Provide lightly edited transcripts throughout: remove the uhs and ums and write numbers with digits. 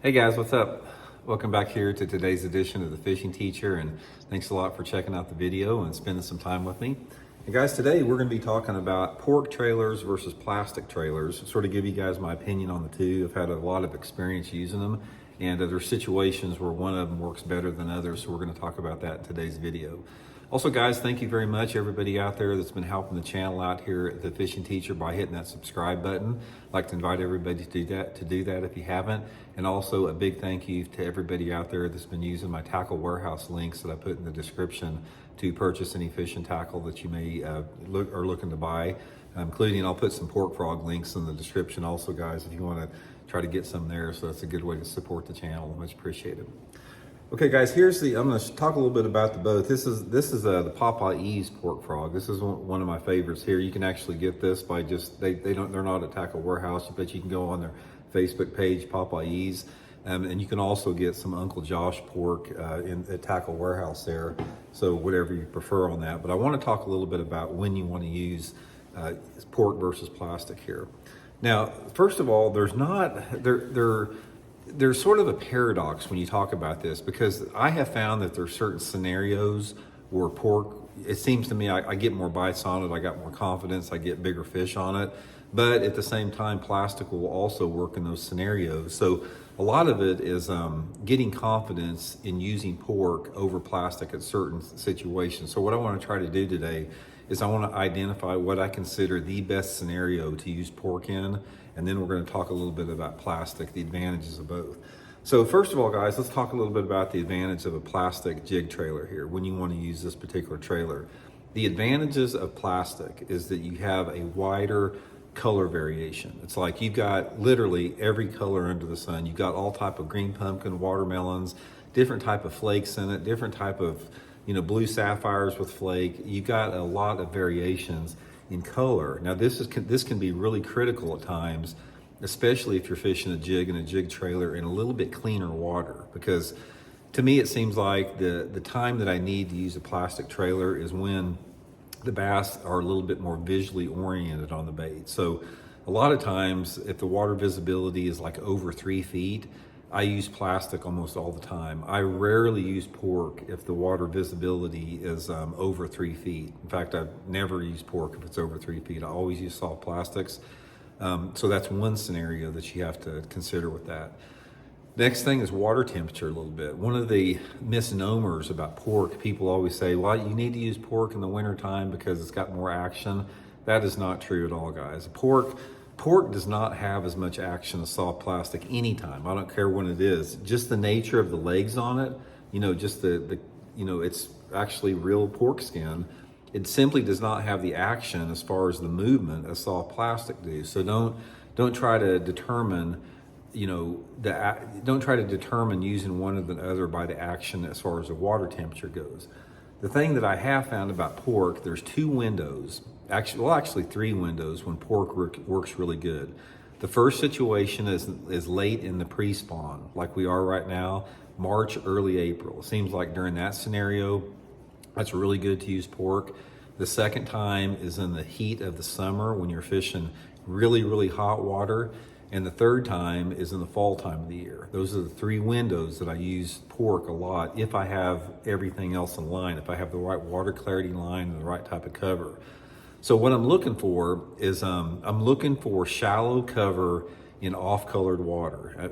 Hey guys, what's up? Welcome back here to today's edition of the Fishing Teacher, and thanks a lot for checking out the video and spending some time with me. And guys, today we're going to be talking about pork trailers versus plastic trailers, sort of give you guys my opinion on the two. I've had a lot of experience using them, and there are situations where one of them works better than others, so we're going to talk about that in today's video. Also guys, thank you very much everybody out there that's been helping the channel out here at the Fishing Teacher by hitting that subscribe button. I'd like to invite everybody to do that if you haven't. And also a big thank you to everybody out there that's been using my tackle warehouse links that I put in the description to purchase any fishing tackle that you may are looking to buy, including I'll put some pork frog links in the description also guys if you want to try to get some there. So that's a good way to support the channel. Much appreciated. Okay guys, I'm going to talk a little bit about the boat. This is the Popeye pork frog. This is one of my favorites here. You can actually get this by they're not at Tackle Warehouse, but you can go on their Facebook page, Popeye, and you can also get some Uncle Josh pork at Tackle Warehouse there. So whatever you prefer on that. But I want to talk a little bit about when you want to use pork versus plastic here. Now, first of all, there's sort of a paradox when you talk about this, because I have found that there's certain scenarios where pork, it seems to me I get more bites on it, I got more confidence, I get bigger fish on it, but at the same time plastic will also work in those scenarios. So a lot of it is getting confidence in using pork over plastic at certain situations. So what I want to try to do today is I want to identify what I consider the best scenario to use pork in, and then we're going to talk a little bit about plastic, the advantages of both. So first of all, guys, let's talk a little bit about the advantage of a plastic jig trailer here when you want to use this particular trailer. The advantages of plastic is that you have a wider color variation. It's like you've got literally every color under the sun. You've got all type of green pumpkin, watermelons, different type of flakes in it, different type of blue sapphires with flake. You've got a lot of variations in color. Now this can be really critical at times, especially if you're fishing a jig in a jig trailer in a little bit cleaner water, because to me it seems like the time that I need to use a plastic trailer is when the bass are a little bit more visually oriented on the bait. So a lot of times if the water visibility is like over 3 feet, I use plastic almost all the time. I rarely use pork if the water visibility is over 3 feet. In fact, I've never used pork if it's over 3 feet. I always use soft plastics. So that's one scenario that you have to consider with that. Next thing is water temperature a little bit. One of the misnomers about pork, people always say, well, you need to use pork in the wintertime because it's got more action. That is not true at all, guys. Pork does not have as much action as soft plastic anytime. I don't care when it is. Just the nature of the legs on it, it's actually real pork skin. It simply does not have the action as far as the movement as soft plastic do. So don't try to determine, don't try to determine using one or the other by the action as far as the water temperature goes. The thing that I have found about pork, there's 2 windows. Actually 3 windows when pork works really good. The first situation is late in the pre-spawn, like we are right now, March, early April. It seems like during that scenario, that's really good to use pork. The second time is in the heat of the summer when you're fishing really, really hot water. And the third time is in the fall time of the year. Those are the 3 windows that I use pork a lot if I have everything else in line, if I have the right water clarity line and the right type of cover. So what I'm looking for is I'm looking for shallow cover in off-colored water.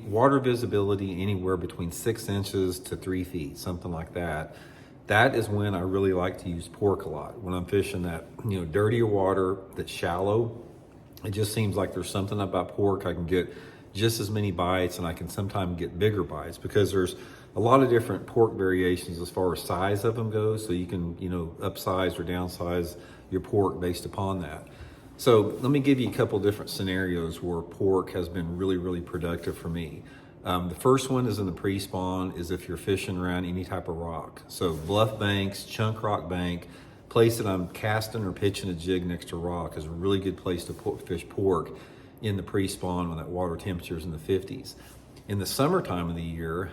Water visibility anywhere between 6 inches to 3 feet, something like that. That is when I really like to use pork a lot. When I'm fishing that dirtier water that's shallow, it just seems like there's something about pork. I can get just as many bites, and I can sometimes get bigger bites because there's a lot of different pork variations as far as size of them goes. So you can upsize or downsize your pork based upon that. So let me give you a couple different scenarios where pork has been really, really productive for me. The first one is in the pre-spawn, is if you're fishing around any type of rock. So bluff banks, chunk rock bank, place that I'm casting or pitching a jig next to rock is a really good place to fish pork in the pre-spawn when that water temperature is in the 50s. In the summertime of the year,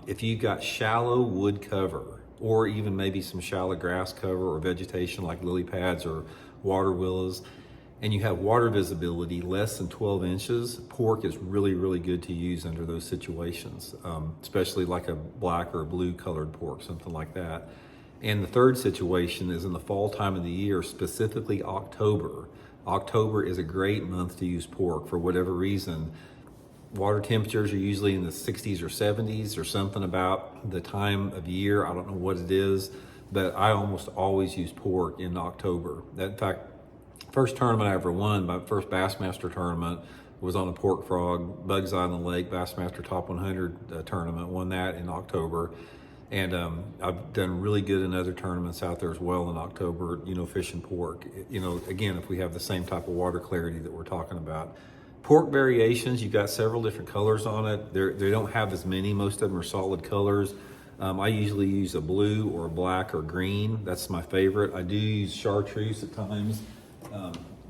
if you've got shallow wood cover, or even maybe some shallow grass cover or vegetation like lily pads or water willows, and you have water visibility less than 12 inches, pork is really, really good to use under those situations, especially like a black or a blue colored pork, something like that. And the third situation is in the fall time of the year, specifically October. October is a great month to use pork for whatever reason. Water temperatures are usually in the 60s or 70s or something about the time of year. I don't know what it is, but I almost always use pork in October. In fact, first tournament I ever won, my first Bassmaster tournament, was on a pork frog, Bugs Eye on the Lake, Bassmaster Top 100 tournament, won that in October. And I've done really good in other tournaments out there as well in October, fishing pork. Again, if we have the same type of water clarity that we're talking about. Pork variations, you've got several different colors on it. They don't have as many, most of them are solid colors. I usually use a blue or a black or green. That's my favorite. I do use chartreuse at times.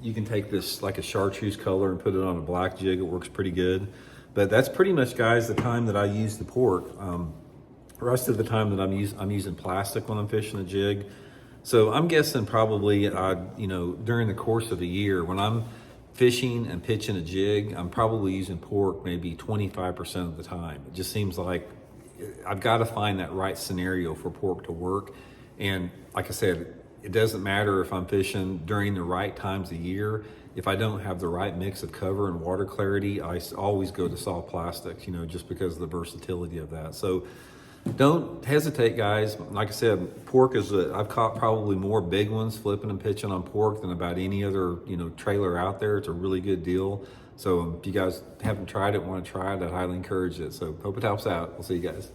You can take this like a chartreuse color and put it on a black jig. It works pretty good. But that's pretty much, guys, the time that I use the pork. The rest of the time that I'm using plastic when I'm fishing a jig. So I'm guessing probably, during the course of a year, when I'm fishing and pitching a jig, I'm probably using pork maybe 25% of the time. It just seems like I've got to find that right scenario for pork to work. And like I said, it doesn't matter if I'm fishing during the right times of year. If I don't have the right mix of cover and water clarity, I always go to soft plastics, just because of the versatility of that. So don't hesitate, guys. Like I said, pork I've caught probably more big ones flipping and pitching on pork than about any other, trailer out there. It's a really good deal. So if you guys haven't tried it, want to try it, I'd highly encourage it. So hope it helps out. We'll see you guys.